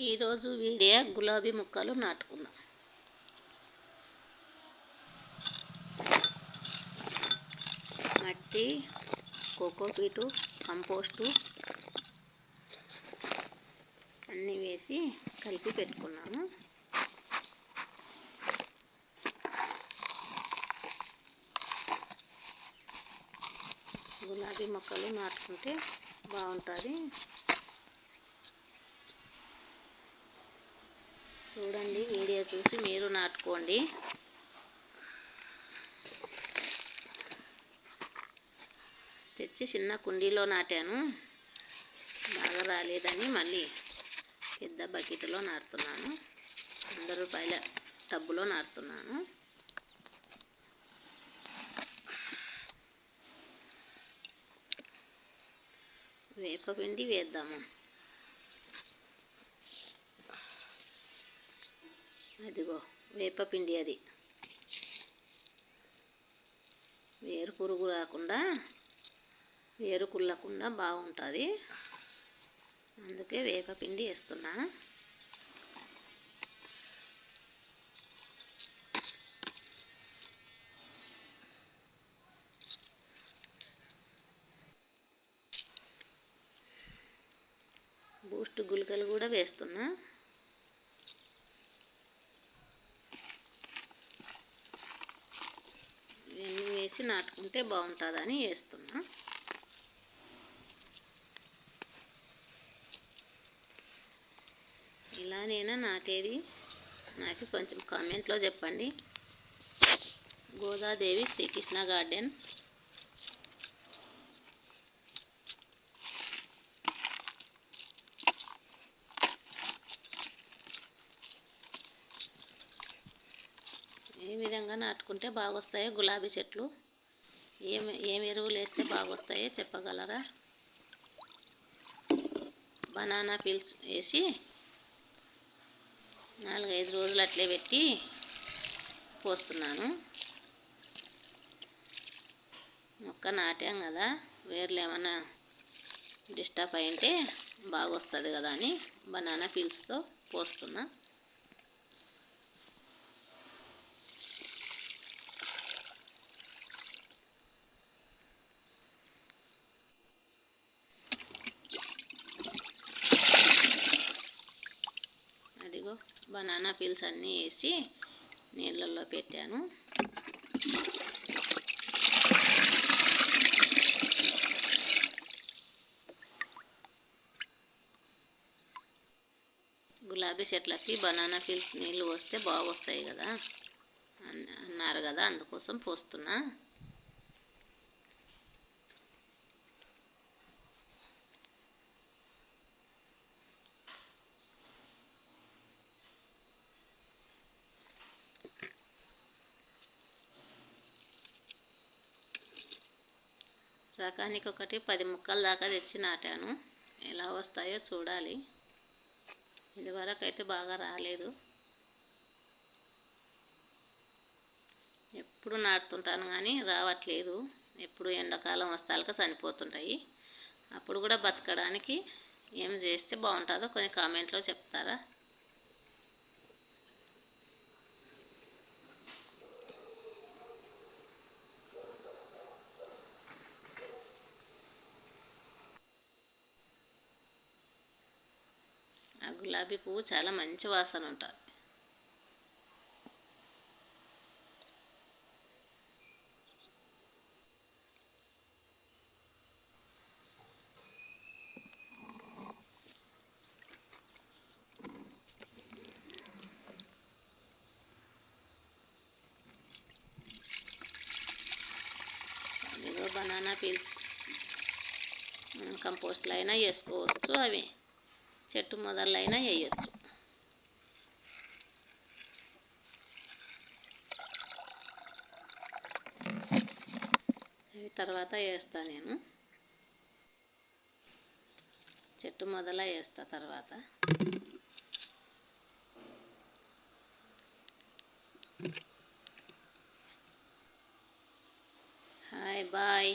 ఈరోజు వీడియో గులాబీ మొక్కలు నాటుకుందాం. మట్టి, కోకోపీటు, కంపోస్టు అన్నీ వేసి కలిపి పెట్టుకున్నాము. గులాబీ మొక్కలు నాటుకుంటే బాగుంటుంది. చూడండి, వీడియో చూసి మీరు నాటుకోండి. తెచ్చి చిన్న కుండీలో నాటాను, బాగా రాలేదని మళ్ళీ పెద్ద బకెట్లో నాటుతున్నాను. 100 రూపాయల టబ్బులో నాటుతున్నాను. వేపపిండి వేద్దాము. అదిగో వేపపిండి, అది వేరు పురుగు రాకుండా, వేరు కుళ్ళకుండా బాగుంటుంది. అందుకే వేపపిండి వేస్తున్నా. బూస్ట్ గుళికలు కూడా వేస్తున్నా. ఇవన్నీ వేసి నాటుకుంటే బాగుంటుందని వేస్తున్నా. ఇలా నేను నాటేది నాకు కొంచెం కామెంట్లో చెప్పండి. గోదాదేవి శ్రీకృష్ణ గార్డెన్. ఏ విధంగా నాటుకుంటే బాగొస్తాయో గులాబీ చెట్లు, ఏం ఎరువులు వేస్తే బాగొస్తాయో చెప్పగలరా? బనానా పీల్స్ వేసి 4-5 రోజులు అట్లే పెట్టి పోస్తున్నాను. మొక్క నాటాం కదా, వేర్లు ఏమన్నా డిస్టర్బ్ అయింటే బాగొస్తుంది కదా అని బనానా పీల్స్తో పోస్తున్నా. అదిగో బనానా పీల్స్ అన్నీ వేసి నీళ్ళల్లో పెట్టాను. గులాబీ చెట్లకి బనానా పీల్స్ నీళ్ళు పోస్తే బాగొస్తాయి కదా అన్నారు కదా, అందుకోసం పోస్తున్నా. రకానికి ఒకటి 10 ముక్కల దాకా తెచ్చి నాటాను. ఎలా వస్తాయో చూడాలి. ఇదివరకు అయితే బాగా రాలేదు. ఎప్పుడు నాటుతుంటాను కానీ రావట్లేదు. ఎప్పుడు ఎండాకాలం వస్తాలక చనిపోతుంటాయి. అప్పుడు కూడా బతకడానికి ఏం చేస్తే బాగుంటుందో కొన్ని కామెంట్లో చెప్తారా? ఆ గులాబీ పువ్వు చాలా మంచి వాసన ఉంటుంది. ఇదిగో బనానా పీల్స్ కంపోస్ట్లు అయినా వేసుకోవచ్చు, అవి చెట్టు మొదలైనా వేయచ్చు. అవి తర్వాత వేస్తా, నేను చెట్టు మొదల వేస్తా తర్వాత. Hi, bye.